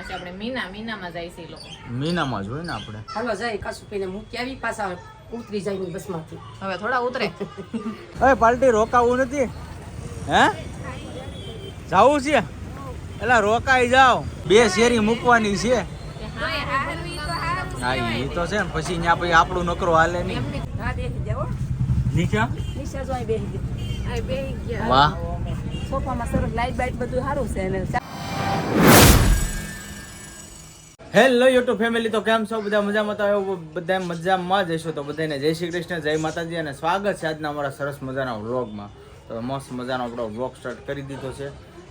છે આપણે મીનામાં જાય છે એ લોકો. મીનામાં જ હોય ને આપણે. હાલો જાય કાસુપીને મૂકી આવી પાછા ઉતરી જાય બસમાંથી. હવે થોડા ઉતરે. હવે પાર્ટી રોકાવું નથી હે જાવું છે એટલે રોકાઈ જાવ બે શેરી મૂકવાની છે. હા એ તો છે ને પછી ત્યાં પછી આપણું નકરો હાલે નહીં. હા બેસી જાઓ નીચા નિશા જો અહીં બેસી ગયા. અહીં બેસી ગયા. વાહ સોફામાં સરસ લાઈટ બાઈટ બધું સારું છે અને હેલો યુટ્યુબ ફેમિલી, તો કેમ છો બધા? મજામાં? તો બધા મજામાં જ હશો. તો બધાને જય શ્રી કૃષ્ણ, જય માતાજી અને સ્વાગત છે આજના અમારા સરસ મજાના વ્લોગમાં. તો મસ્ત મજાનો આપણો વ્લોગ સ્ટાર્ટ કરી દીધો છે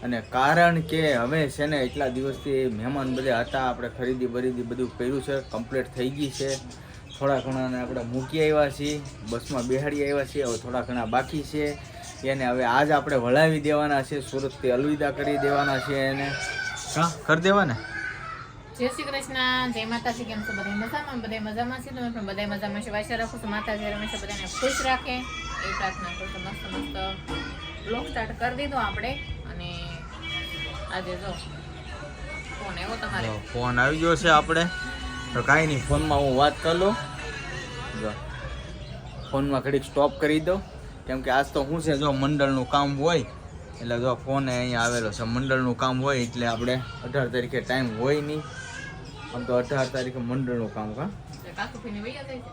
અને કારણ કે હવે છે ને એટલા દિવસથી મહેમાન બધા હતા, આપણે ખરીદી બરીદી બધું કર્યું છે, કમ્પ્લીટ થઈ ગઈ છે. થોડા ઘણાને આપણે મૂકી આવ્યા છીએ, બસમાં બેહાડી આવ્યા છીએ, હવે થોડા ઘણા બાકી છે એને હવે આજ આપણે વળાવી દેવાના છે, સુરતથી અલવિદા કરી દેવાના છે એને. હા કરી દેવાના. જય શ્રી કૃષ્ણ, જય માતાજી. કેમ છો બધા? મજામાં? બધા મજામાં છે. તમે પણ બધા મજામાં છે. આશા રાખું છું માતાજી હંમેશા બધાને ખુશ રાખે એ પ્રાર્થના કરું. તો મસ્ત મસ્ત બ્લોગ સ્ટાર્ટ કરી દીધો આપણે. અને આજે જો ફોન આવ્યો તમારે. ફોન આવી ગયો છે આપણે. તો કાંઈ નહીં, ફોનમાં હું વાત કરી લઉં. જો ફોનમાં ઘડીક સ્ટોપ કરી દઉં, કેમ કે આજ તો શું છે, જો મંડળનું કામ હોય એટલે જો ફોન અહીંયા આવેલો છે. મંડળનું કામ હોય એટલે આપણે 18 તારીખે ટાઈમ હોય નહીં. આમ તો 18 તારીખે મંડળનું કામ. કાકુફીને વૈયા જાય છે.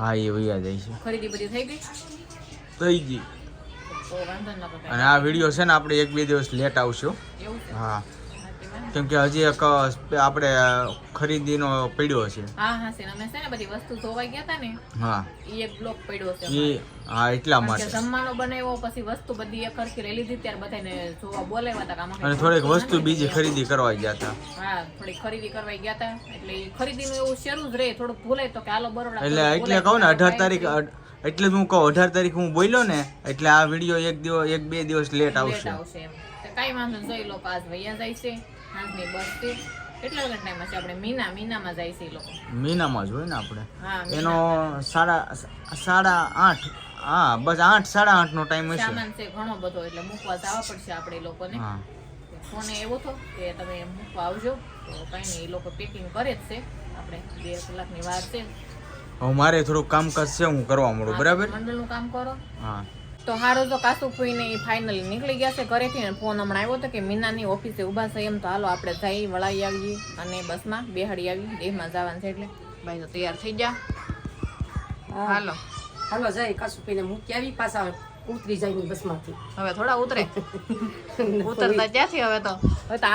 હા એ વૈયા જાય છે. ખરીદી બધી થઈ ગઈ. થઈ ગઈ. તો વાંધો ન કરે. અને આ વિડીયો છે ને આપણે 1-2 દિવસ લેટ આવશું. એવું છે? હા, કેમ કે હજી એક આપણે ખરીદીનો પડ્યો છે. હા છે. અમે છે ને બધી વસ્તુ ધોવાઈ ગયા હતા ને, હા એ એક બ્લોક પડ્યો છે. હા એટલા કારણ કે માટે. જમવાનો બનાવ્યો પછી વસ્તુ બધી એક સરખી લઈ લીધી, ત્યારે બધાને જોવા બોલાવ્યા હતા. આમાં અને થોડીક વસ્તુ બીજી ખરીદી કરવા ગયા હતા. હા, થોડી ખરીદી કરવા ગયા હતા. એટલે ઈ ખરીદીનું એવું શરૂ જ રહે, થોડુંક ભૂલાય તો કે હાલો બરોડા. એટલે કહું ને 18 તારીખ, એટલે હું કહું 18 તારીખ હું બોલ્યો ને એટલે આ વિડીયો 1-2 દિવસ લેટ આવશે. એમ તો કાંઈ વાંધો નહીં. જોઈ લો આજ વૈયા જાય છે, આજની બસ છે. કેટલા વાગ્યા ટાઈમ છે? આપણે મીનામાં જાય છે એ લોકો. મીનામાં જ હોય ને આપણે. હા, એનો 8:30. હા બસ 8-8:30 નો ટાઈમ હશે. સામાન છે ઘણો બધો, એટલે મૂકવા જવા પડશે આપણે એ લોકોને. હા ફોન એવો હતો કે તમે મૂકવા આવજો. તો કાંઈ નહીં, એ લોકો પેકિંગ કરે જ છે. આપણે 2 કલાકની વાર છે. હવે મારે થોડુંક કામકાજ છે, હું કરવા મળું. બરાબર? મંડળનું કામ કરો. હા તો હારું, તો કાસુફોઈને એ ફાઇનલી નીકળી ગયા છે ઘરેથી. અને ફોન હમણાં આવ્યો હતો કે મીનાની ઓફિસે ઊભા છે એમ. તો હાલો આપણે જઈ વળાવી આવીએ અને બસમાં બેહાડી આવી. દેહમાં જવાનું છે એટલે ભાઈ તો તૈયાર થઈ ગયા. હાલો હાલો જાય કાસુપીને મૂકી આવી પાછા ઉતરી જાય બસમાંથી. હવે થોડા ઉતરે. ઉતરતા ક્યાંથી હવે તો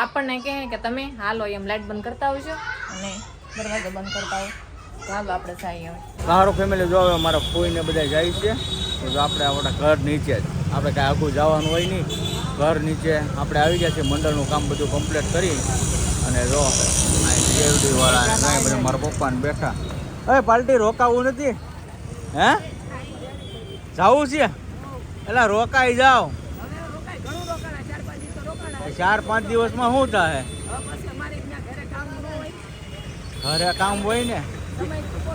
આપણને કહે કે તમે હાલો એમ લાઈટ બંધ કરતા આવજો અને દરવાજો બંધ કરતા આવો. તો હાલો આપણે જઈએ હવે. મારો ફેમિલી જો હવે મારા ફોઈને બધા જાય છે. તો આપણે આપણા ઘર નીચે જ, આપણે કાંઈ આખું જવાનું હોય નહીં, ઘર નીચે આપણે આવી ગયા છીએ. મંડળનું કામ બધું કમ્પ્લીટ કરી અને જો શેરડી વાળા નહીં બધા મારા પપ્પાને બેઠા. હવે પાર્ટી રોકાવું નથી હે જાવું છે એટલે રોકાઈ જાઓ. 4-5 દિવસમાં શું થાય? ઘરે કામ હોય ને,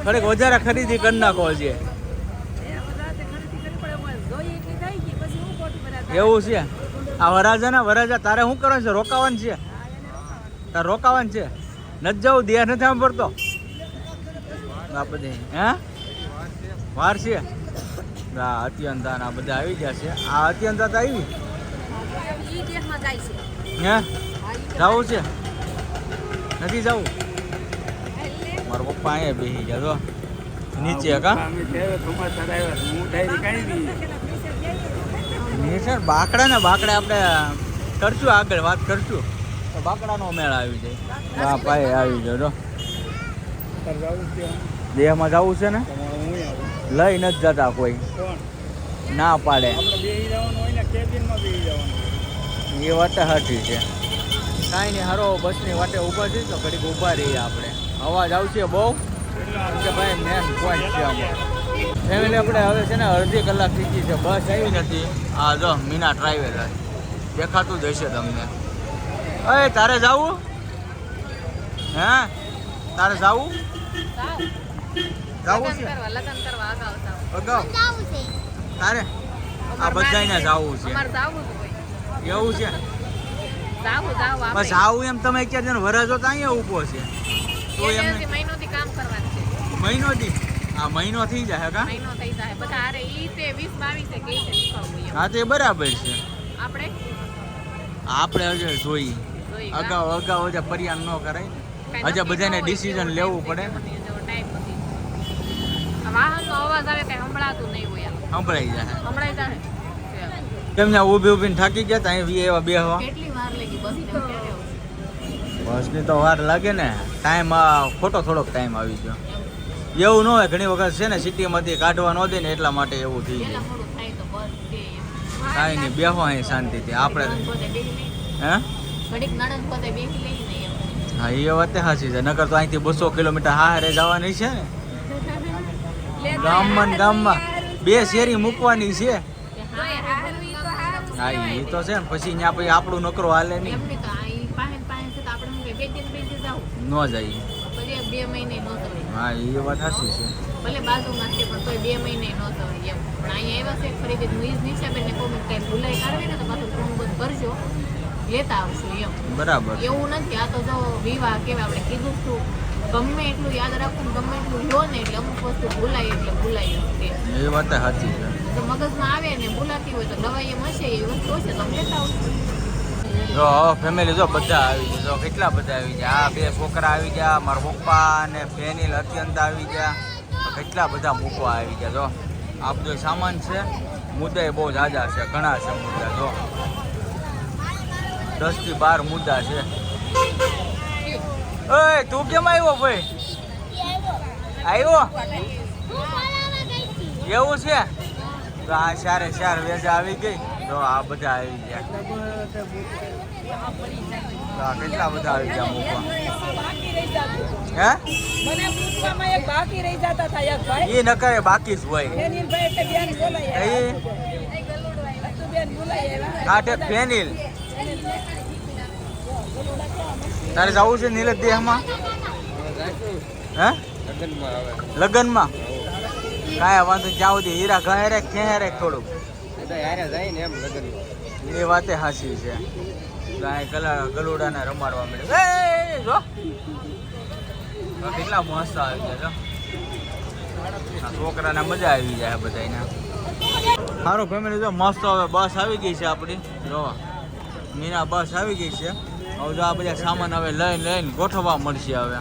થોડીક વધારે ખરીદી કરી નાખો છે. એવું છે? આ વરાજા તારે શું કરવાનું છે? રોકાવાનું છે? તારે રોકાવાનું છે? નથી જવું? દેહ નથી સાંભળતો આ બધી હે વાર છે. અત્યંતા આ બધા આવી ગયા છે. આ અત્યંતા તો આવી હે જવું છે? નથી જવું? મારા પપ્પા અહીંયા બેસી ગયા તો નીચે. સર બાકડા આપણે કરશું, આગળ વાત કરશું. તો બાકડાનો મેળ આવી જાય. હા ભાઈ આવી જાય. દેહમાં જવું છે ને, લઈ નથી જતા કોઈ, ના પાડે. એ વાત સાચી છે. કાંઈ નહીં, હારો બસની વાટે ઊભા છે તો ઘડીક ઊભા રહીએ આપણે. અવાજ આવશે બહુ કે ભાઈ મેન પોઈન્ટ છે આમાં. ફેમિલી આપણે હવે છે ને અડધી કલાક થઈ ગઈ છે, બસ આવી નથી. આ જો મીના ટ્રાવેલર દેખાતું જ હશે તમને. અરે તારે જવું હે? તારે જવું? જવું છે લગન કરવા અગાઉ તારે? આ બધાને જવું છે. અમારે જાવું જ હોય. એવું છે? જાવું આપણે બસ આવું એમ તમે ક્યાં જણ વરાજો તો અહીંયા ઊભો છે તો એને એમને હજી મહિનોથી કામ કરવાનું છે મહિનોથી આ મહિનો થઈ જાય કા મહિનો થઈ જાય બધા અરે ઈ તે 20-22 કે છે શીખવવું એમ. હા તે બરાબર છે આપણે આપણે હજુ જોઈએ જોઈ અગાઉ હજુ પરિયાણ ન કરાય કાંઈ હજુ નક્કી બધાને ન હોય, ડિસિઝન લેવું પડે ને જો ટાઈમ નથી. આ વાહનનો અવાજ આવે કઈ સંભળાતું નહીં હોય એમ. સંભળાઈ જાય સંભળાઈ જાય કેમ ત્યાં ઊભી ઊભીને થાકી ગયા તા અહીં એવા બેહવા કેટલી વાર લાગી બસને ક્યારે આવશે? બસની તો વાર લાગે ને ટાઈમ ખોટો થોડોક ટાઈમ આવી ગયો એવું ન હોય ઘણી વખત છે ને સિટીમાંથી કાઢવા ન દે ને એટલા માટે એવું થઈ પહેલા જાય મોડું થાય તો બસ છે એમ. કાંઈ નહીં બેહો અહીં શાંતિથી આપણે નણંદ પોતે બેસી લઈ. હે ઘડીક નણંદ પોતે બેસી લઈ ને એમ. હા એ વાત સાચી છે નકર તો અહીંથી 200 કિલોમીટર હારે જવાની છે ને ગામમાં ને ગામમાં 2 શેરી મૂકવાની છે કે હા હા એ તો છે ને પછી ત્યાં પછી આપણું નકરો હાલે નહીં એમની તો આ ઈ પાસે છે તો આપણે શું કે બે દિન જાવ ન જાય પછી 2 મહિને ન થવાય. હા એ વાત સાચી છે ભલે બાજુમાં છે પણ તોય 2 મહિને ન થવાય એમ. પણ અહીંયા એવા છે ફરીથી મુઈઝ નિશાબેનને કોઈ કઈ ભૂલાઈ કાઢવી ને તો પાછું થોડું બધું કરજો લેતા આવશું એમ. બરાબર એવું નથી આ તો જો વિવાહ કેવાય આપણે કીધું છું ગમે એટલું યાદ રાખવું ગમે એટલું લો ને એટલે અમુક વસ્તુ ભૂલાય એટલે ભૂલાય જ તે. એ વાત સાચી છે તો મગજમાં આવે ને ભૂલાતી હોય તો દવાઈ એમ હશે એ વસ્તુ હશે તો અમે લેતા આવશું. જો ફેમિલી જો બધા આવી ગયા જો કેટલા બધા આવી ગયા આ 2 છોકરા આવી ગયા મારા પપ્પા અને ફેનિલ અત્યંત આવી ગયા તો કેટલા બધા મૂકવા આવી ગયા જો આ બધો સામાન છે મુદ્દા બહુ જાજા છે ઘણા છે મુદ્દા જો 10 થી 12 મુદ્દા છે ઓય તું કેમ આવ્યો ભાઈ આવ્યો એવું છે તો આ ચારે ચાર વેજા આવી ગઈ જો આ બધા આવી ગયા તો આ કેટલા બધા આવી ગયા મૂકવા હે મને પૂછવામાં એક બાકી રહી જતા હતા એક ભાઈ એ ન કરે બાકી જ હોય ફેનિલભાઈ એટલે બેન બોલાય એ બેન બોલાય કાંઠે ફેનિલ તારે જવું છે નીલજ દેહમાં હે લગ્નમાં કાંઈ વાંધો જ્યાં સુધી હીરા ઘરે ખેરે થોડુંક એ વાતે હાસી છે કાંઈ ગલુડાને રમાડવા મળે જો તો કેટલા મસ્ત આવી ગયા જો આ છોકરાને મજા આવી જાય બધાને સારું ફેમિલી જો મસ્ત હવે બસ આવી ગઈ છે આપણી જો મીના બસ આવી ગઈ છે હવે જો આ બધા સામાન હવે લઈને ગોઠવવા મળશે હવે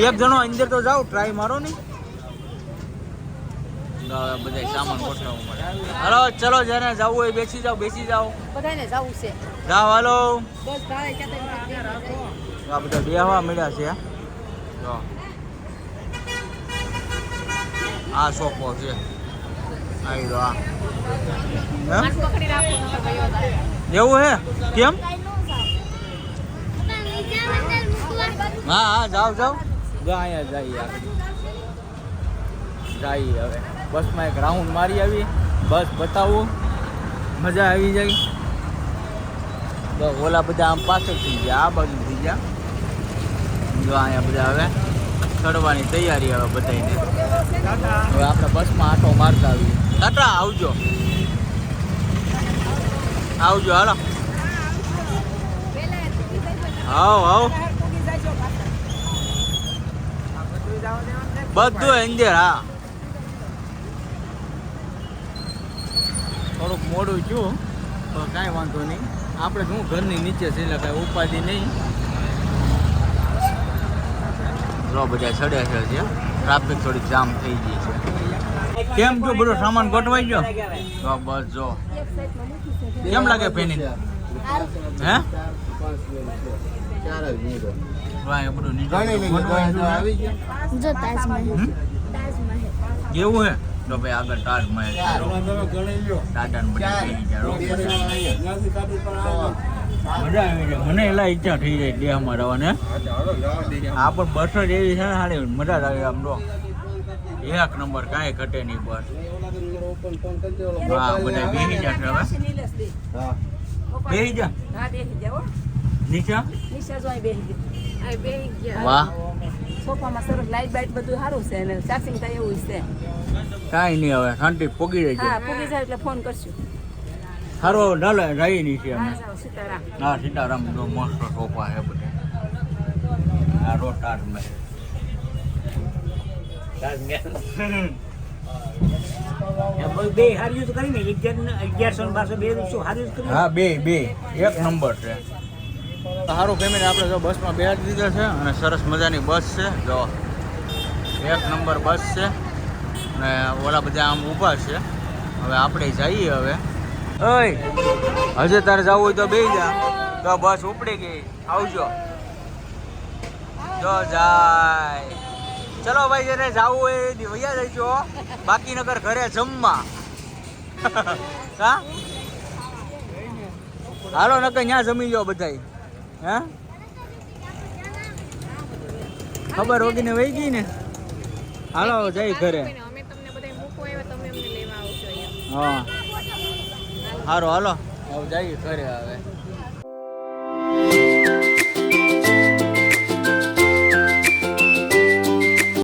એક જણો અંદર તો જાઓ ટ્રાય મારો ને તો હવે બધા સામાન ગોઠવવા મળે હાલો ચલો જેને જવું હોય બેસી જાઓ બધાને જવું છે જાઓ હાલો બસ ભાડે ક્યાં આ બધા બેહવા મળ્યા છે જો આ સોફો છે આવી દો આ હાથ પકડી રાખો નકર ગયો જાય. એવું હે કેમ હા જાઓ જો અહીંયા જઈએ હવે બસમાં એક રાઉન્ડ મારી આવી બસ બતાવું મજા આવી જાય તો ઓલા બધા આમ પાછળ થઈ ગયા આ બાજુ થઈ ગયા જો અહીંયા બધા હવે ચડવાની તૈયારી હવે બધાને હવે આપણે બસમાં આટો મારતા આવીએ ટાટા આવજો હાલો આવ બધું અંદર હા થોડુંક મોડું છું પણ કાંઈ વાંધો નહીં આપણે શું ઘરની નીચે છે એટલે કાંઈ ઉપાધિ નહીં જો બધા ચડે છે ટ્રાફિક થોડી જામ થઈ ગઈ છે કેમ છો બધો સામાન ગોઠવાઈ ગયો તો બસ જો કેમ લાગે પેની હે ભાઈ બધું નીચે આવી ગયું જો તાજમહેલ હમ? તાજમહેલ એવું હે તો ભાઈ આગળ તાજમહેલ દાદાને બધા થઈ ગયા મજા આવી જાય મને એલા ઈચ્છા થઈ જાય દેહમાં રહેવાને આ પણ બસ જ એવી છે ને સારી મજા જ આવી આમ તો એક નંબર કાંઈ ઘટે નહીં બસ હા બધા બેસી જશે હવે બેસી જા હા બેસી જાઓ નીચે નિશા જો અહીં બેસી ગઈ આ બેહી ગયા. વાહ સોફામાં સરસ લાઈટ બાઈટ બધું સારું છે અને ચાર્જિંગ થાય એવું છે કાંઈ નહીં હવે શાંતિ પોગી જાય હા પૂગી જાય એટલે ફોન કરશું સારો ડાલે રહી નહીં છે અમે સીતારામ હા સીતારામ નો મસ્ત સોફા છે બધે આ રોટાર મેં બે હારી યુઝ કરીને 1100 1200 બે શું હારી યુઝ કરી હા બે એક નંબર છે સારું ફેમિલી આપણે જો બસમાં બેસી દીધા છે અને સરસ મજાની બસ છે જો એક નંબર બસ છે અને ઓલા બધા આમ ઊભા છે હવે આપણે જઈએ હવે ઓય હજે તારે જવું હોય તો બેસી જા તો બસ ઉપડી ગઈ આવજો જો જાય ચલો ભાઈ જેને જવું હોય એ વૈયા જઈજો બાકી નગર ઘરે જમવા હા હાલો નકર ત્યાં જમી લો બધાય હે ખબર હોગી ને વહી ગઈ ને હાલો જઈ ઘરે અમે તમને બધા મૂકવા આવ્યા તમે અમને લેવા આવશો અહીંયા હા સારું હાલો હવે જઈએ ઘરે હવે